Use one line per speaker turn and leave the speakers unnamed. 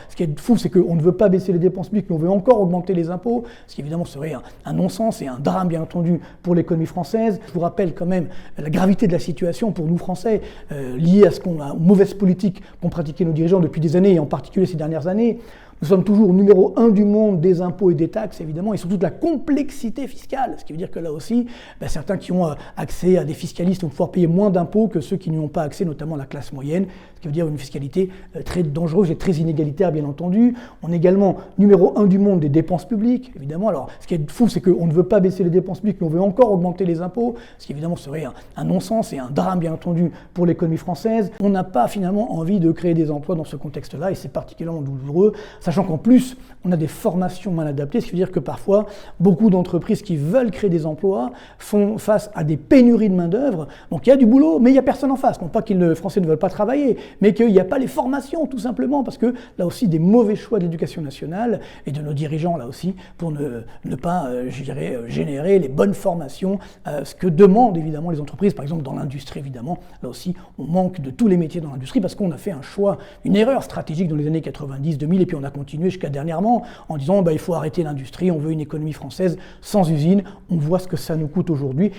ce qui est fou, c'est qu'on ne veut pas baisser les dépenses publiques, mais on veut encore augmenter les impôts, ce qui évidemment serait un non-sens et un drame, bien entendu, pour l'économie française. Je vous rappelle quand même la gravité de la situation pour nous Français, liée à aux mauvaises politiques qu'ont pratiquées nos dirigeants depuis des années, et en particulier ces dernières années. Nous sommes toujours numéro 1 du monde des impôts et des taxes, évidemment, et surtout de la complexité fiscale. Ce qui veut dire que là aussi, certains qui ont accès à des fiscalistes vont pouvoir payer moins d'impôts que ceux qui n'y ont pas accès, notamment la classe moyenne. Ce qui veut dire une fiscalité très dangereuse et très inégalitaire, bien entendu. On est également numéro 1 du monde des dépenses publiques, évidemment. Alors, ce qui est fou, c'est qu'on ne veut pas baisser les dépenses publiques, mais on veut encore augmenter les impôts, ce qui évidemment serait un non-sens et un drame, bien entendu, pour l'économie française. On n'a pas finalement envie de créer des emplois dans ce contexte-là, et c'est particulièrement douloureux. Sachant qu'en plus, on a des formations mal adaptées, ce qui veut dire que parfois, beaucoup d'entreprises qui veulent créer des emplois font face à des pénuries de main-d'œuvre. Donc il y a du boulot, mais il n'y a personne en face. Non pas que les Français ne veulent pas travailler, mais qu'il n'y a pas les formations, tout simplement, parce que là aussi, des mauvais choix de l'éducation nationale et de nos dirigeants, là aussi, pour ne pas, je dirais, générer les bonnes formations, ce que demandent évidemment les entreprises, par exemple dans l'industrie, évidemment. Là aussi, on manque de tous les métiers dans l'industrie parce qu'on a fait un choix, une erreur stratégique dans les années 90-2000, et puis on a continué jusqu'à dernièrement en disant il faut arrêter l'industrie, on veut une économie française sans usine. On voit ce que ça nous coûte aujourd'hui.